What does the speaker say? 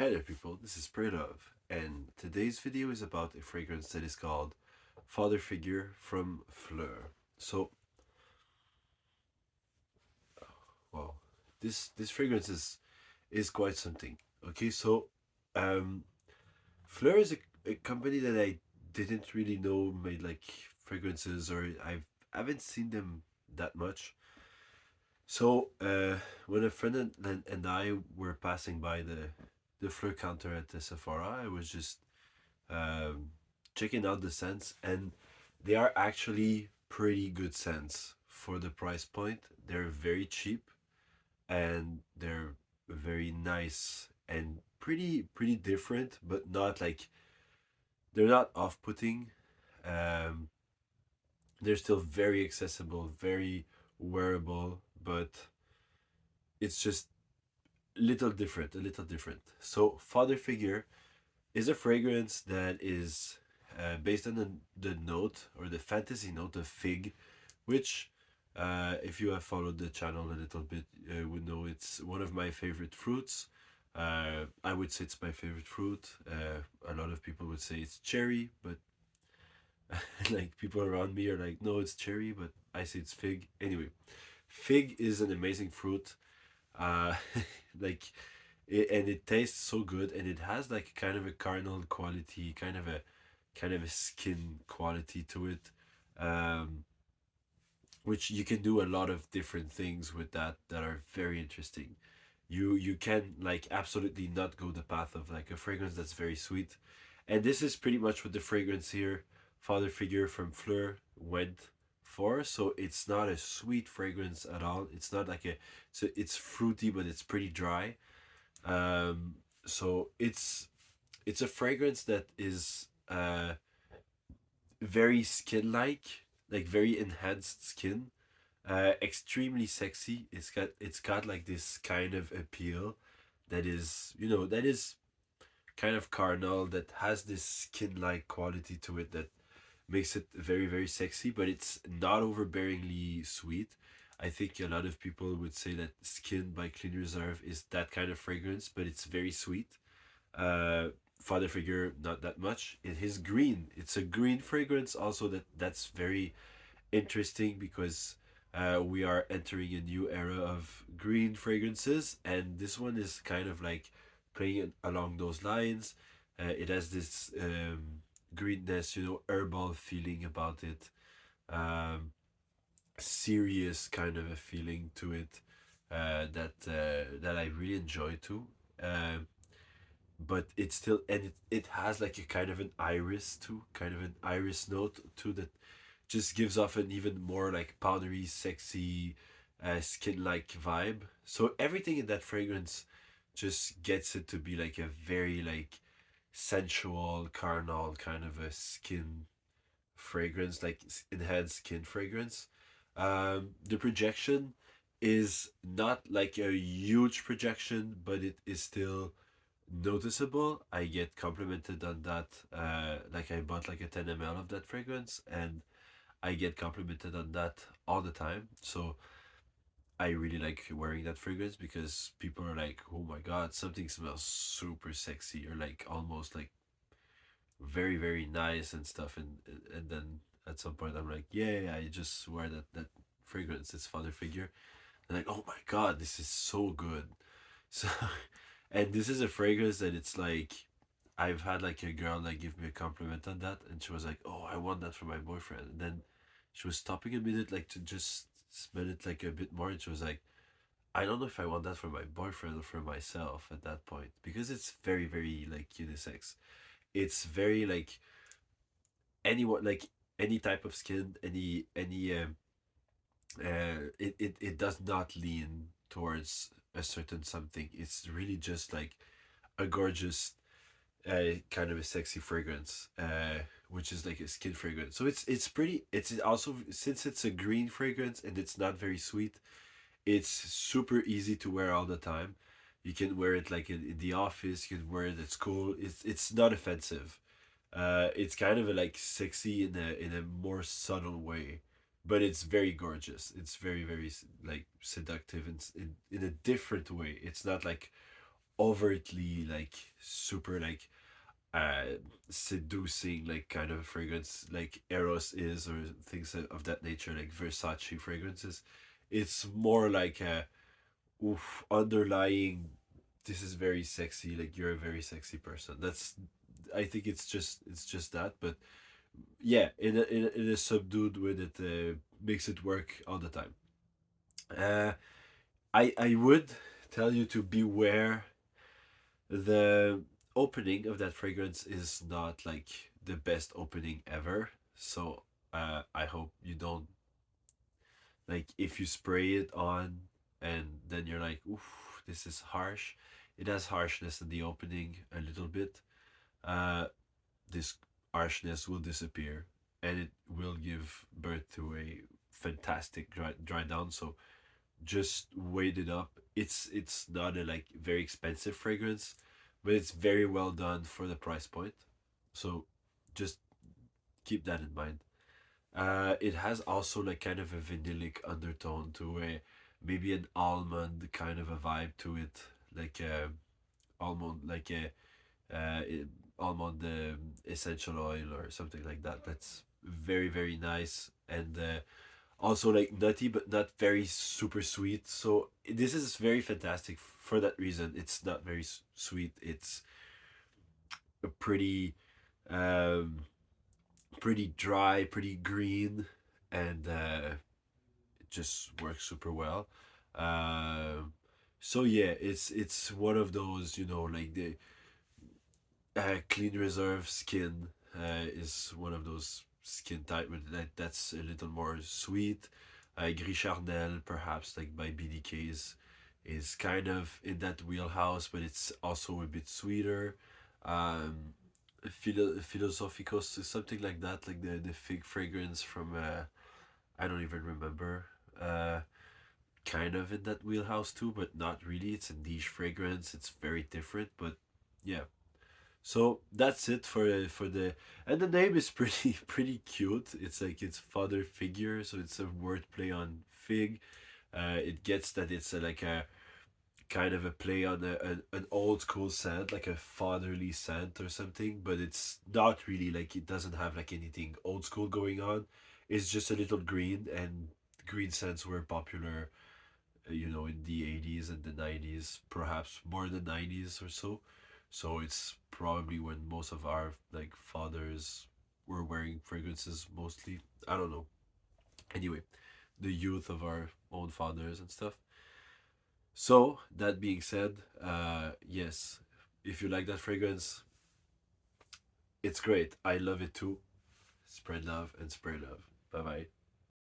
Hey there people, this is Love, and today's video is about a fragrance that is called Father Figure from Phlur. So, wow, this fragrance is quite something. Okay, so um Phlur is a company that I didn't really know made like fragrances, or I haven't seen them that much. So when a friend and I were passing by the Phlur counter at the Sephora, I was just um, checking out the scents, and they are actually pretty good scents for the price point. They're very cheap and they're very nice and pretty different, but not like they're not off-putting. Um, they're still very accessible, very wearable, but it's just a little different. So Father Figure is a fragrance that is based on the note or the fantasy note of fig, which, if you have followed the channel a little bit, would know it's one of my favorite fruits. I would say it's my favorite fruit. A lot of people would say it's cherry, but like people around me are like, no, it's cherry, but I say it's fig. Anyway, fig is an amazing fruit. Uh, like and it tastes so good, and it has like kind of a carnal quality, kind of a skin quality to it, um, which you can do a lot of different things with that are very interesting. You can like absolutely not go the path of like a fragrance that's very sweet, and this is pretty much what the fragrance here, Father Figure from Phlur, went for. So it's not a sweet fragrance at all. It's not like a so it's fruity, but it's pretty dry. So it's a fragrance that is very skin like very enhanced skin, extremely sexy. It's got like this kind of appeal that is, that is kind of carnal, that has this skin like quality to it that makes it very sexy, but it's not overbearingly sweet. I think a lot of people would say that Skin by Clean Reserve is that kind of fragrance, but it's very sweet. uh Father Figure, not that much. It is green. It's a green fragrance also, that's very interesting because we are entering a new era of green fragrances, and this one is kind of like playing along those lines. It has this greenness, herbal feeling about it, um serious kind of a feeling to it, that I really enjoy too. But it's still, and it has like a kind of an iris too, kind of an iris note too, that just gives off an even more like powdery, sexy, skin like vibe. So everything in that fragrance just gets it to be like a very like sensual, carnal kind of a skin fragrance, like enhanced skin fragrance. The projection is not like a huge projection, but it is still noticeable. I get complimented on that. Like I bought like a 10 ml of that fragrance, and I get complimented on that all the time. So I really like wearing that fragrance because people are like, "Oh my god, something smells super sexy," or like almost like very nice and stuff. And then at some point I'm like, "Yeah, I just wear that fragrance. It's Father Figure." And like, "Oh my god, this is so good." So, and this is a fragrance that it's like, I've had like a girl like give me a compliment on that, and she was like, "Oh, I want that for my boyfriend." And then she was stopping a minute, like to just smell it like a bit more, and she was like, "I don't know if I want that for my boyfriend or for myself at that point, because it's very like unisex. It's very like anyone, like any type of skin, any it does not lean towards a certain something. It's really just like a gorgeous, kind of a sexy fragrance, which is like a skin fragrance. So it's pretty. It's also, since it's a green fragrance and it's not very sweet, it's super easy to wear all the time. You can wear it like in the office. You can wear it at school. It's not offensive. It's kind of a, like sexy in a more subtle way, but it's very gorgeous. It's very like seductive in a different way. It's not like overtly like super like uh seducing like kind of fragrance like Eros is, or things of that nature, like Versace fragrances. It's more like a oof underlying, this is very sexy, like you're a very sexy person. That's, I think it's just that. But yeah, in a subdued way that makes it work all the time. uh I would tell you to beware. The opening of that fragrance is not like the best opening ever. So I hope you don't, like, if you spray it on and then you're like, oof, this is harsh. It has harshness in the opening a little bit. Uh, this harshness will disappear and it will give birth to a fantastic dry down. So just wait it up. It's not a like very expensive fragrance, but it's very well done for the price point. So just keep that in mind. It has also like kind of a vanillic undertone to a, maybe an almond kind of a vibe to it, like almond, like a almond essential oil or something like that. That's very very nice. And also like nutty but not very super sweet. So this is very fantastic for that reason. It's not very sweet. It's a pretty um pretty dry, pretty green, and it just works super well. um so yeah, it's one of those, like the clean reserve skin is one of those skin type with that's a little more sweet. Gris Charnel, perhaps like by BDK, is kind of in that wheelhouse, but it's also a bit sweeter. Um, Philosophicos is something like that, like the fig fragrance from I don't even remember. Kind of in that wheelhouse too, but not really. It's a niche fragrance. It's very different, but yeah, so that's it for the, and the name is pretty pretty cute. It's like its father figure, so it's a wordplay on fig. It gets that it's like a kind of a play on an old school scent, like a fatherly scent or something, but it's not really, like it doesn't have like anything old school going on. It's just a little green, and green scents were popular, in the 80s and the 90s, perhaps more the 90s or so. So it's probably when most of our like fathers were wearing fragrances mostly. I don't know. Anyway, the youth of our own fathers and stuff. So that being said, yes, if you like that fragrance, it's great. I love it too. Spread love and spray love. Bye bye.